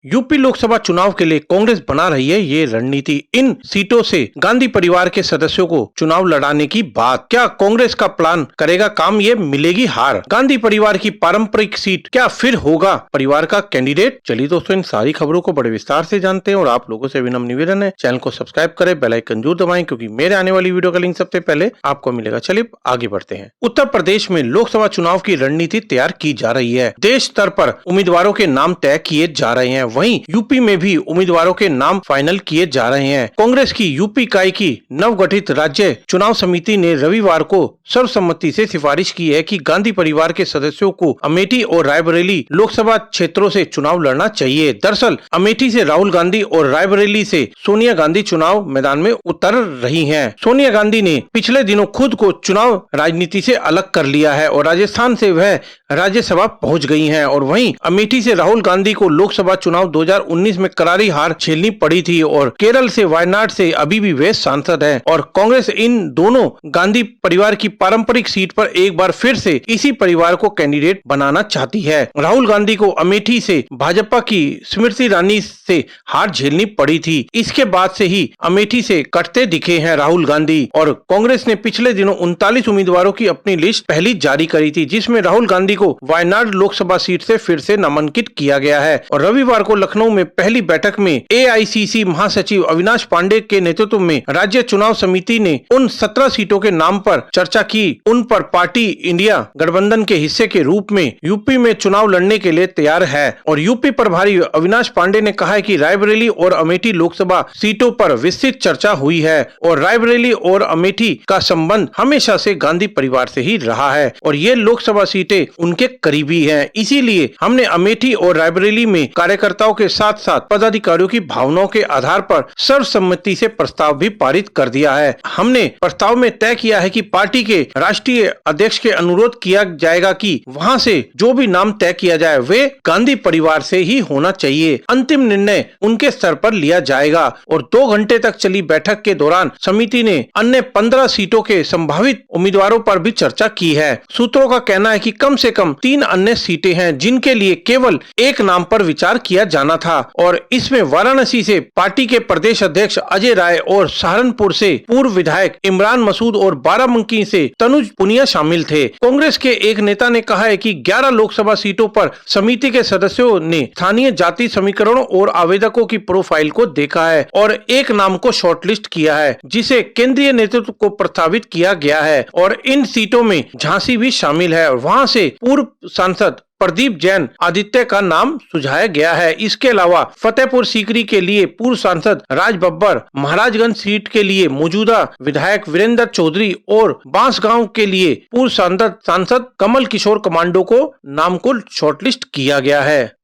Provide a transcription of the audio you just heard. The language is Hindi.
यूपी लोकसभा चुनाव के लिए कांग्रेस बना रही है ये रणनीति। इन सीटों से गांधी परिवार के सदस्यों को चुनाव लड़ाने की बात। क्या कांग्रेस का प्लान करेगा काम? ये मिलेगी हार। गांधी परिवार की पारंपरिक सीट क्या फिर होगा परिवार का कैंडिडेट? चलिए दोस्तों, इन सारी खबरों को बड़े विस्तार से जानते हैं और आप लोगों से विनम्र निवेदन है, चैनल को सब्सक्राइब करें, बेल आइकन जरूर दबाएं क्योंकि मेरे आने वाली वीडियो का लिंक सबसे पहले आपको मिलेगा। चलिए आगे बढ़ते हैं। उत्तर प्रदेश में लोकसभा चुनाव की रणनीति तैयार की जा रही है। देश स्तर पर उम्मीदवारों के नाम तय किए जा रहे हैं, वहीं यूपी में भी उम्मीदवारों के नाम फाइनल किए जा रहे हैं। कांग्रेस की यूपी इकाई की नवगठित राज्य चुनाव समिति ने रविवार को सर्वसम्मति से सिफारिश की है कि गांधी परिवार के सदस्यों को अमेठी और रायबरेली लोकसभा क्षेत्रों से चुनाव लड़ना चाहिए। दरअसल अमेठी से राहुल गांधी और रायबरेली से सोनिया गांधी चुनाव मैदान में उतर रही हैं। सोनिया गांधी ने पिछले दिनों खुद को चुनाव राजनीति से अलग कर लिया है और राजस्थान से वह राज्यसभा पहुंच गई हैं और वहीं अमेठी से राहुल गांधी को लोकसभा चुनाव 2019 में करारी हार झेलनी पड़ी थी और केरल से वायनाड से अभी भी वे सांसद हैं और कांग्रेस इन दोनों गांधी परिवार की पारंपरिक सीट पर एक बार फिर से इसी परिवार को कैंडिडेट बनाना चाहती है। राहुल गांधी को अमेठी से भाजपा की स्मृति ईरानी से हार झेलनी पड़ी थी। इसके बाद से ही अमेठी से कटते दिखे हैं राहुल गांधी और कांग्रेस ने पिछले दिनों 39 उम्मीदवारों की अपनी लिस्ट पहली जारी करी थी, जिसमें राहुल गांधी को वायनाड लोकसभा सीट से फिर से नामांकित किया गया है। और रविवार को लखनऊ में पहली बैठक में एआईसीसी महासचिव अविनाश पांडे के नेतृत्व में राज्य चुनाव समिति ने उन 17 सीटों के नाम पर चर्चा की। उन पर पार्टी इंडिया गठबंधन के हिस्से के रूप में यूपी में चुनाव लड़ने के लिए तैयार है और यूपी प्रभारी अविनाश पांडे ने कहा है कि रायबरेली और अमेठी लोकसभा सीटों पर विस्तृत चर्चा हुई है और रायबरेली और अमेठी का संबंध हमेशा से गांधी परिवार से ही रहा है और ये लोकसभा सीटें उनके करीबी हैं। इसीलिए हमने अमेठी और रायबरेली में कार्यकर्ताओं के साथ साथ पदाधिकारियों की भावनाओं के आधार पर सर्वसम्मति से प्रस्ताव भी पारित कर दिया है। हमने प्रस्ताव में तय किया है कि पार्टी के राष्ट्रीय अध्यक्ष के अनुरोध किया जाएगा कि वहां से जो भी नाम तय किया जाए वे गांधी परिवार से ही होना चाहिए। अंतिम निर्णय उनके स्तर पर लिया जाएगा और 2 घंटे तक चली बैठक के दौरान समिति ने अन्य 15 सीटों के संभावित उम्मीदवारों पर भी चर्चा की है। सूत्रों का कहना है कि कम से कम 3 अन्य सीटें हैं जिनके लिए केवल एक नाम पर विचार किया जाना था और इसमें वाराणसी से पार्टी के प्रदेश अध्यक्ष अजय राय और सहारनपुर से पूर्व विधायक इमरान मसूद और बाराबंकी से तनुज पुनिया शामिल थे। कांग्रेस के एक नेता ने कहा है कि 11 लोकसभा सीटों पर समिति के सदस्यों ने स्थानीय जाति समीकरणों और आवेदकों की प्रोफाइल को देखा है और एक नाम को शॉर्टलिस्ट किया है जिसे केंद्रीय नेतृत्व को प्रस्तावित किया गया है और इन सीटों में झांसी भी शामिल है और वहां से पूर्व सांसद प्रदीप जैन आदित्य का नाम सुझाया गया है। इसके अलावा फतेहपुर सीकरी के लिए पूर्व सांसद राज बब्बर, महाराजगंज सीट के लिए मौजूदा विधायक वीरेंद्र चौधरी और बांसगांव के लिए पूर्व सांसद कमल किशोर कमांडो को नाम को शॉर्टलिस्ट किया गया है।